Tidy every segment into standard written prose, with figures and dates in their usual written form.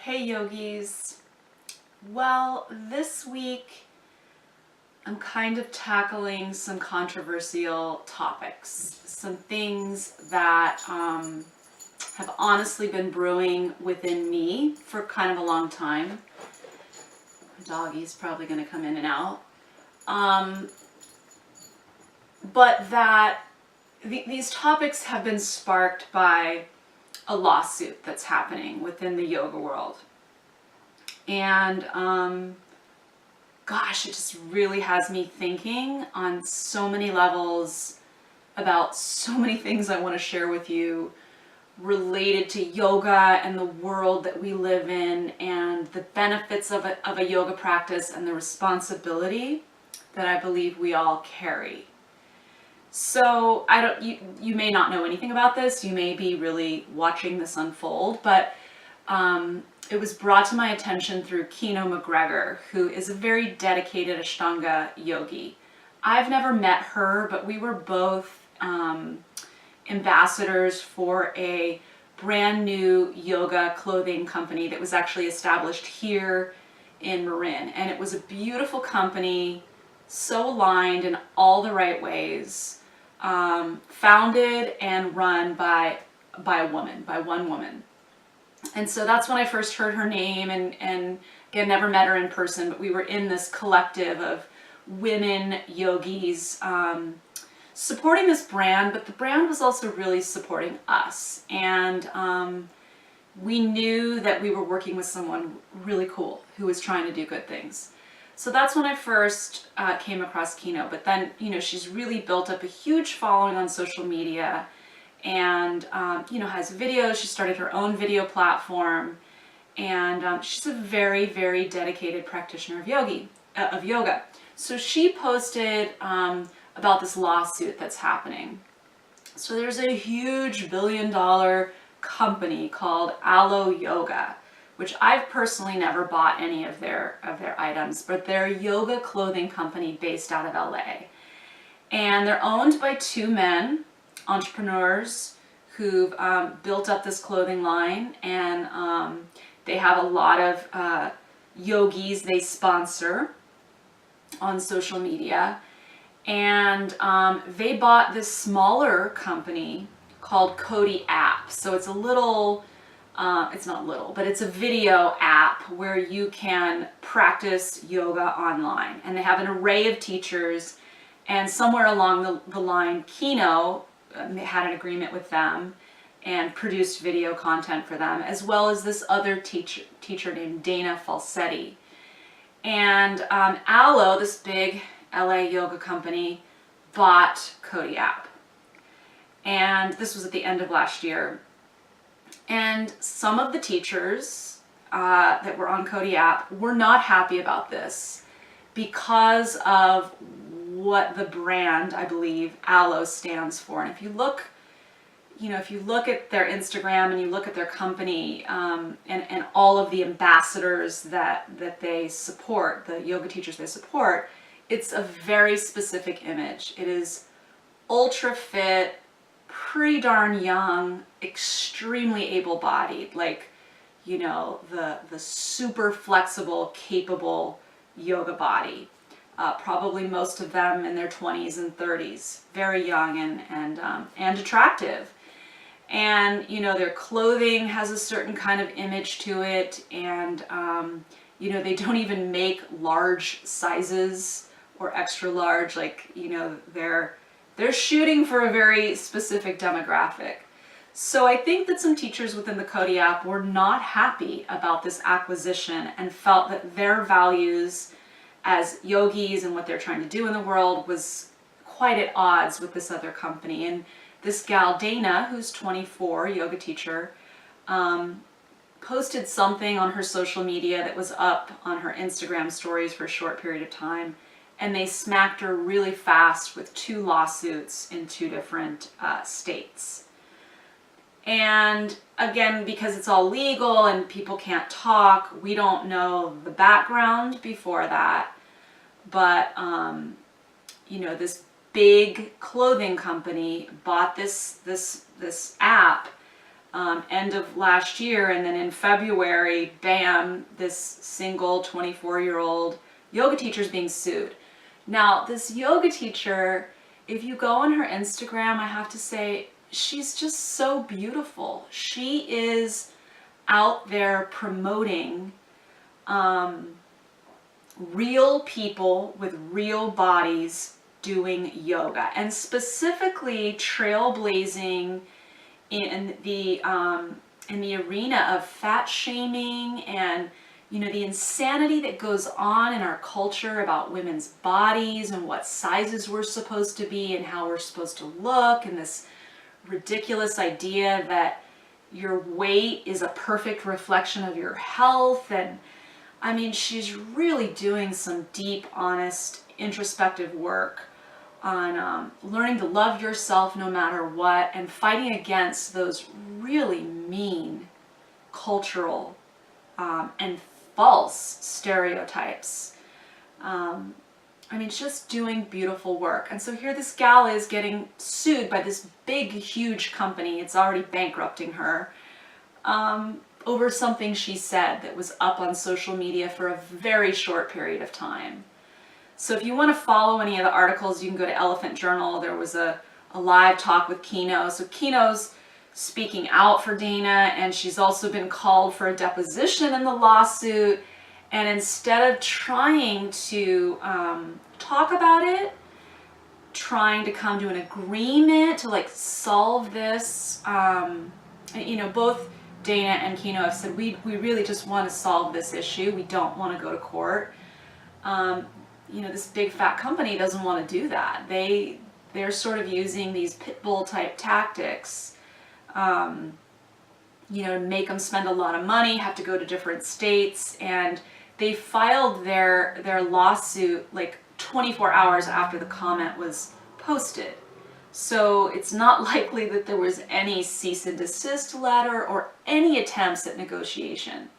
Hey yogis. Well, this week I'm kind of tackling some controversial topics, some things that have honestly been brewing within me for kind of a long time. My doggy's probably going to come in and out. But that these topics have been sparked by a lawsuit that's happening within the yoga world. And gosh, it just really has me thinking on so many levels about so many things I want to share with you related to yoga and the world that we live in and the benefits of a yoga practice and the responsibility that I believe we all carry. So you may not know anything about this. You may be really watching this unfold, but it was brought to my attention through Kino McGregor, who is a very dedicated Ashtanga yogi. I've never met her, but we were both ambassadors for a brand new yoga clothing company that was actually established here in Marin. And it was a beautiful company, so aligned in all the right ways, founded and run by one woman. And so that's when I first heard her name, and again, never met her in person, but we were in this collective of women yogis supporting this brand, but the brand was also really supporting us. And we knew that we were working with someone really cool who was trying to do good things. So that's when I first came across Kino. But then, she's really built up a huge following on social media, and has videos. She started her own video platform, and she's a very, very dedicated practitioner of yoga. So she posted about this lawsuit that's happening. So there's a huge billion-dollar company called Alo Yoga, which I've personally never bought any of their items, but they're a yoga clothing company based out of LA. And they're owned by two men, entrepreneurs, who've built up this clothing line, and they have a lot of yogis they sponsor on social media. And they bought this smaller company called Cody App. So it's a little, it's not little, but it's a video app where you can practice yoga online. And they have an array of teachers, and somewhere along the line, Kino had an agreement with them and produced video content for them, as well as this other teacher named Dana Falsetti. And Alo, this big LA yoga company, bought Cody App. And this was at the end of last year. And some of the teachers that were on Cody App were not happy about this because of what the brand, I believe, Alo stands for. And if you look at their Instagram and you look at their company and all of the ambassadors that they support, the yoga teachers they support, it's a very specific image. It is ultra fit, pretty darn young, extremely able-bodied, the super flexible, capable yoga body. Probably most of them in their 20s and 30s, very young and attractive. And their clothing has a certain kind of image to it, and they don't even make large sizes or extra large. They're shooting for a very specific demographic. So I think that some teachers within the Cody app were not happy about this acquisition and felt that their values as yogis and what they're trying to do in the world was quite at odds with this other company. And this gal, Dana, who's 24, yoga teacher, posted something on her social media that was up on her Instagram stories for a short period of time, and they smacked her really fast with 2 lawsuits in 2 different states. And again, because it's all legal and people can't talk, we don't know the background before that. But, this big clothing company bought this app end of last year, and then in February, bam, this single 24-year-old yoga teacher is being sued. Now, this yoga teacher, if you go on her Instagram, I have to say, she's just so beautiful. She is out there promoting real people with real bodies doing yoga, and specifically trailblazing in the arena of fat shaming and, you know, the insanity that goes on in our culture about women's bodies and what sizes we're supposed to be and how we're supposed to look, and this ridiculous idea that your weight is a perfect reflection of your health. And I mean, she's really doing some deep, honest, introspective work on learning to love yourself no matter what, and fighting against those really mean cultural and false stereotypes. I mean, just doing beautiful work. And so here this gal is getting sued by this big, huge company. It's already bankrupting her over something she said that was up on social media for a very short period of time. So if you want to follow any of the articles, you can go to Elephant Journal. There was a live talk with Kino. So Kino's speaking out for Dana, and she's also been called for a deposition in the lawsuit. And instead of trying to talk about it, trying to come to an agreement to like solve this, you know, both Dana and Kino have said, we really just want to solve this issue. We don't want to go to court. You know, this big fat company doesn't want to do that. They're sort of using these pit bull type tactics, you know, to make them spend a lot of money, have to go to different states, and they filed their lawsuit like 24 hours after the comment was posted. So it's not likely that there was any cease and desist letter or any attempts at negotiation.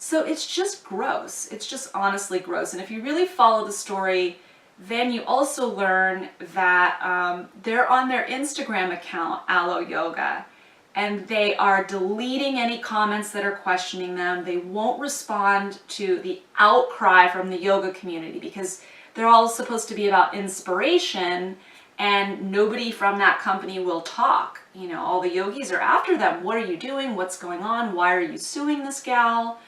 So it's just gross. It's just honestly gross. And if you really follow the story, then you also learn that they're on their Instagram account, Aloe Yoga, and they are deleting any comments that are questioning them. They won't respond to the outcry from the yoga community because they're all supposed to be about inspiration, and nobody from that company will talk. You know, all the yogis are after them. What are you doing? What's going on? Why are you suing this gal?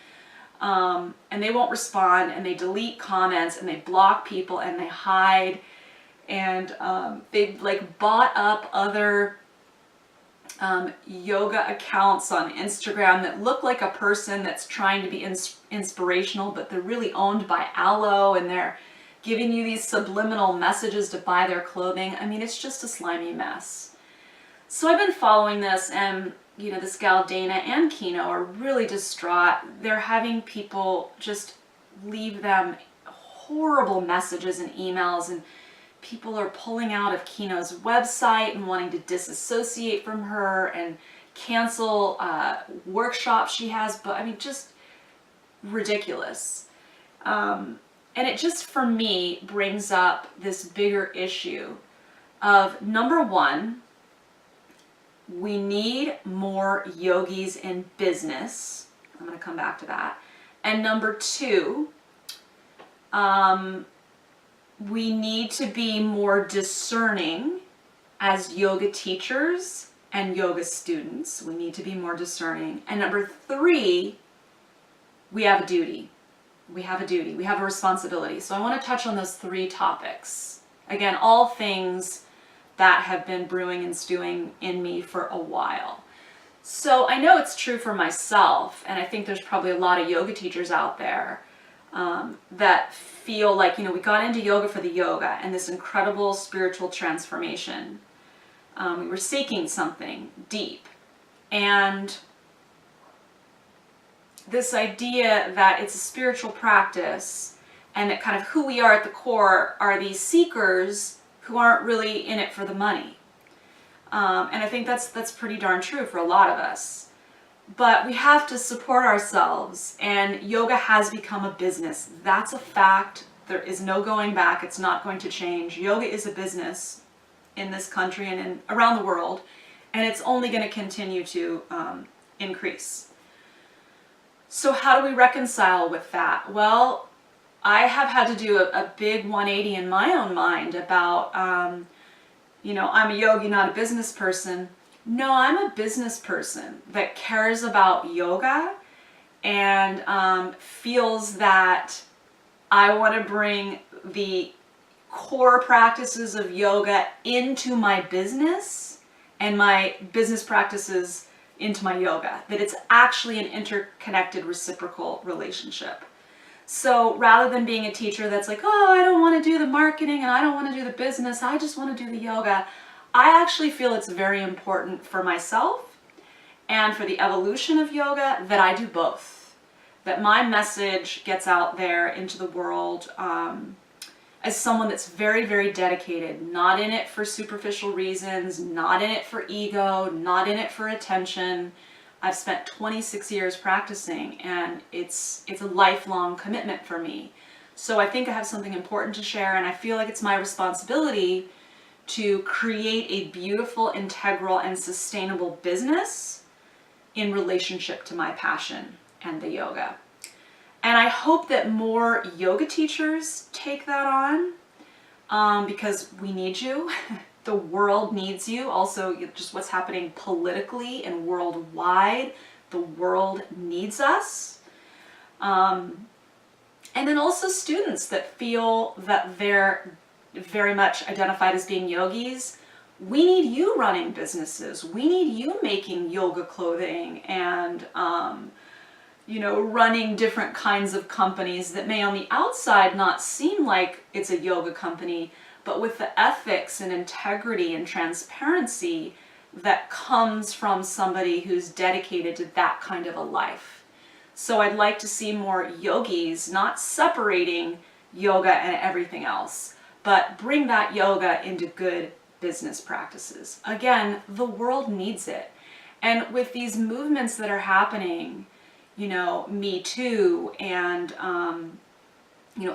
And they won't respond, and they delete comments, and they block people, and they hide, and they've like bought up other yoga accounts on Instagram that look like a person that's trying to be inspirational, but they're really owned by Aloe, and they're giving you these subliminal messages to buy their clothing. I mean, it's just a slimy mess. So I've been following this, and you know, this gal Dana and Kino are really distraught. They're having people just leave them horrible messages and emails, and people are pulling out of Kino's website and wanting to disassociate from her and cancel workshops she has. But I mean, just ridiculous. And it just, for me, brings up this bigger issue of, number one, we need more yogis in business. I'm going to come back to that. And number two, we need to be more discerning as yoga teachers and yoga students. We need to be more discerning. And number three, we have a duty. We have a duty. We have a responsibility. So I want to touch on those three topics. Again, all things that have been brewing and stewing in me for a while. So I know it's true for myself, and I think there's probably a lot of yoga teachers out there that feel like, you know, we got into yoga for the yoga and this incredible spiritual transformation. We were seeking something deep, and this idea that it's a spiritual practice and that kind of who we are at the core are these seekers who aren't really in it for the money. And I think that's pretty darn true for a lot of us. But we have to support ourselves, and yoga has become a business. That's a fact. There is no going back. It's not going to change. Yoga is a business in this country and around the world, and it's only going to continue to increase. So how do we reconcile with that? Well, I have had to do a big 180 in my own mind about, I'm a yogi, not a business person. No, I'm a business person that cares about yoga and feels that I want to bring the core practices of yoga into my business and my business practices into my yoga, that it's actually an interconnected reciprocal relationship. So rather than being a teacher that's like, oh, I don't want to do the marketing and I don't want to do the business, I just want to do the yoga, I actually feel it's very important for myself and for the evolution of yoga that I do both. That my message gets out there into the world as someone that's very, very dedicated, not in it for superficial reasons, not in it for ego, not in it for attention. I've spent 26 years practicing, and it's a lifelong commitment for me. So I think I have something important to share, and I feel like it's my responsibility to create a beautiful, integral, and sustainable business in relationship to my passion and the yoga. And I hope that more yoga teachers take that on because we need you. The world needs you. Also, just what's happening politically and worldwide, the world needs us. And then also students that feel that they're very much identified as being yogis. We need you running businesses. We need you making yoga clothing and running different kinds of companies that may on the outside not seem like it's a yoga company, but with the ethics and integrity and transparency that comes from somebody who's dedicated to that kind of a life. So I'd like to see more yogis not separating yoga and everything else, but bring that yoga into good business practices. Again, the world needs it. And with these movements that are happening, Me Too and,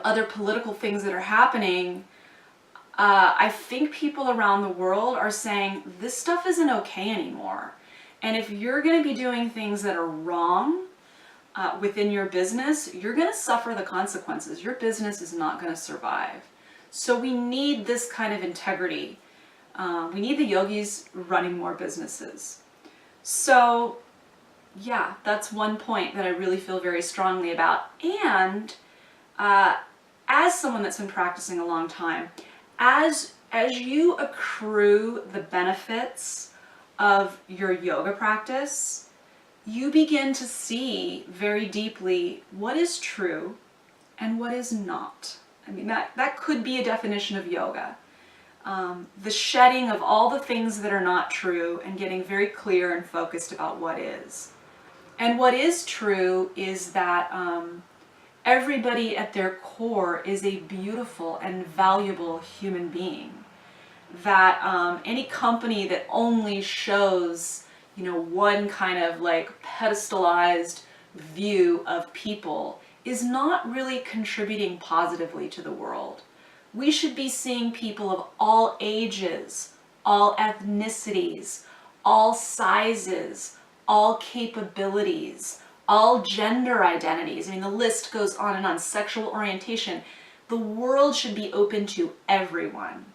other political things that are happening, I think people around the world are saying this stuff isn't okay anymore. And if you're going to be doing things that are wrong within your business, you're going to suffer the consequences. Your business is not going to survive. So we need this kind of integrity. We need the yogis running more businesses. So yeah, that's one point that I really feel very strongly about. And as someone that's been practicing a long time, as you accrue the benefits of your yoga practice, you begin to see very deeply what is true and what is not. I mean, that could be a definition of yoga. The shedding of all the things that are not true and getting very clear and focused about what is. And what is true is that everybody at their core is a beautiful and valuable human being. That any company that only shows, one kind of like pedestalized view of people is not really contributing positively to the world. We should be seeing people of all ages, all ethnicities, all sizes, all capabilities, all gender identities. I mean, the list goes on and on. Sexual orientation. The world should be open to everyone.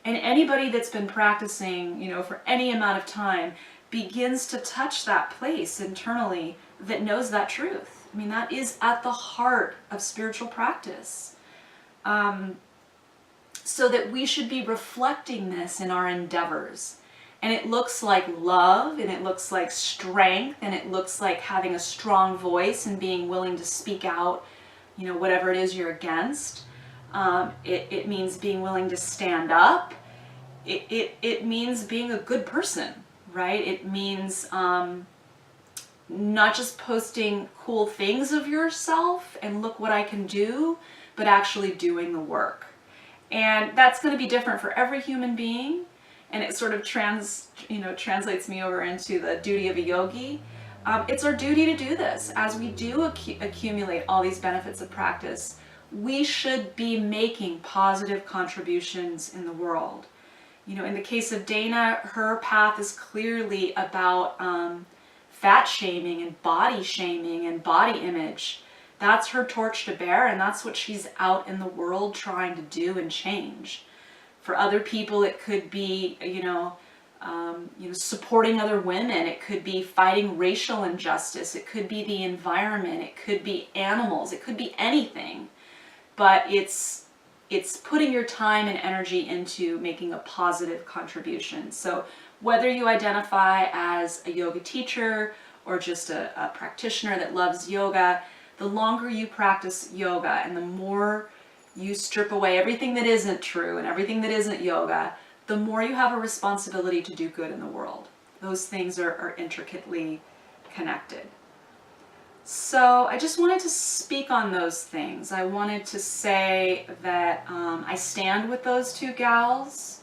And anybody that's been practicing, for any amount of time begins to touch that place internally that knows that truth. I mean, that is at the heart of spiritual practice. So that we should be reflecting this in our endeavors. And it looks like love, and it looks like strength, and it looks like having a strong voice and being willing to speak out, whatever it is you're against. It means being willing to stand up. It means being a good person, right? It means not just posting cool things of yourself and look what I can do, but actually doing the work. And that's going to be different for every human being. And it sort of translates me over into the duty of a yogi. It's our duty to do this. As we do accumulate all these benefits of practice, we should be making positive contributions in the world. You know, in the case of Dana, her path is clearly about fat shaming and body image. That's her torch to bear, and that's what she's out in the world trying to do and change. For other people, it could be, supporting other women. It could be fighting racial injustice. It could be the environment. It could be animals. It could be anything. But it's putting your time and energy into making a positive contribution. So whether you identify as a yoga teacher or just a practitioner that loves yoga, the longer you practice yoga and the more you strip away everything that isn't true and everything that isn't yoga, the more you have a responsibility to do good in the world. Those things are intricately connected. So I just wanted to speak on those things. I wanted to say that I stand with those two gals.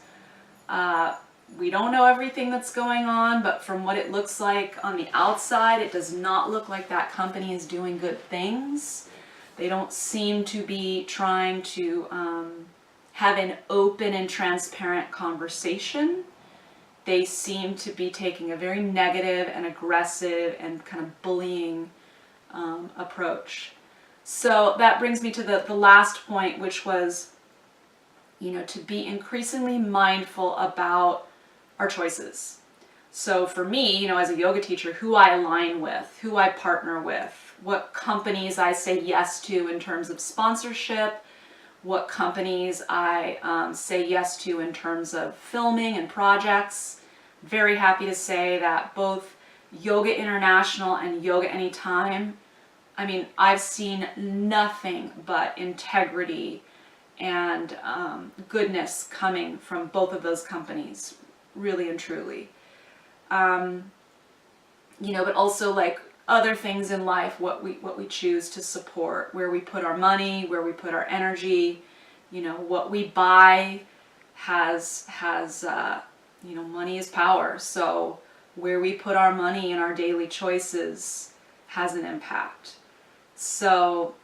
We don't know everything that's going on, but from what it looks like on the outside, it does not look like that company is doing good things. They don't seem to be trying to have an open and transparent conversation. They seem to be taking a very negative and aggressive and kind of bullying approach. So that brings me to the last point, which was, to be increasingly mindful about our choices. So for me, as a yoga teacher, who I align with, who I partner with, what companies I say yes to in terms of sponsorship, what companies I say yes to in terms of filming and projects. Very happy to say that both Yoga International and Yoga Anytime, I've seen nothing but integrity and goodness coming from both of those companies, really and truly. But also like other things in life, what we choose to support, where we put our money, where we put our energy, what we buy has money is power. So where we put our money in our daily choices has an impact. So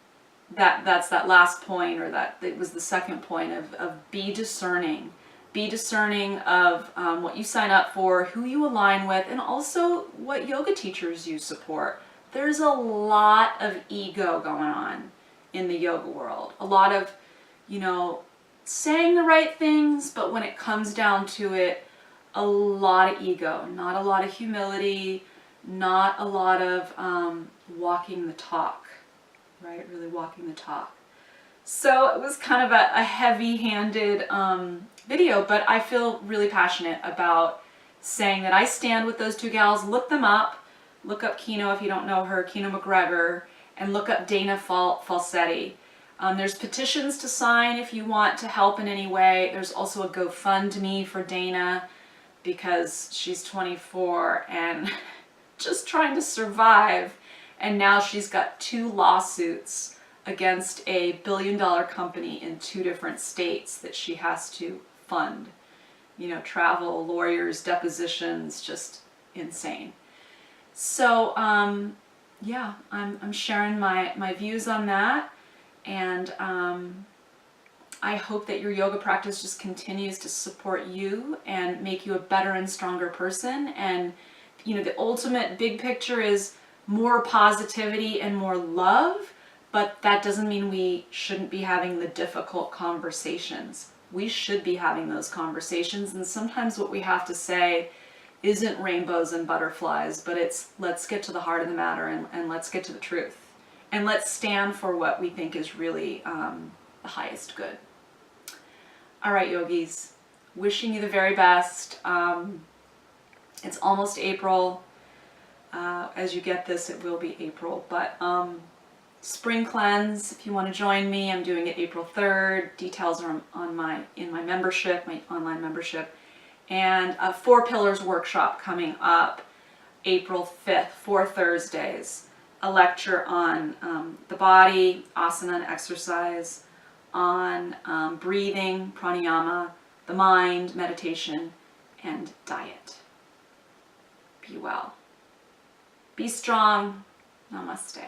that's that last point, or that it was the second point of be discerning. Be discerning of what you sign up for, who you align with, and also what yoga teachers you support. There's a lot of ego going on in the yoga world. A lot of, saying the right things, but when it comes down to it, a lot of ego, not a lot of humility, not a lot of walking the talk, right? Really walking the talk. So it was kind of a heavy-handed video, but I feel really passionate about saying that I stand with those two gals. Look them up. Look up Kino if you don't know her, Kino McGregor, and look up Dana Falsetti. There's petitions to sign if you want to help in any way. There's also a GoFundMe for Dana because she's 24 and just trying to survive. And now she's got 2 lawsuits against a billion-dollar company in 2 different states that she has to fund. Travel, lawyers, depositions, just insane. So, I'm sharing my views on that, and I hope that your yoga practice just continues to support you and make you a better and stronger person. And, the ultimate big picture is more positivity and more love, but that doesn't mean we shouldn't be having the difficult conversations. We should be having those conversations, and sometimes what we have to say isn't rainbows and butterflies, but it's let's get to the heart of the matter and let's get to the truth. And let's stand for what we think is really the highest good. All right, yogis, wishing you the very best. It's almost April. As you get this, it will be April, but Spring Cleanse, if you want to join me, I'm doing it April 3rd. Details are in my membership, my online membership. And a 4 Pillars workshop coming up April 5th, 4 Thursdays. A lecture on the body, asana and exercise, on breathing, pranayama, the mind, meditation, and diet. Be well. Be strong. Namaste.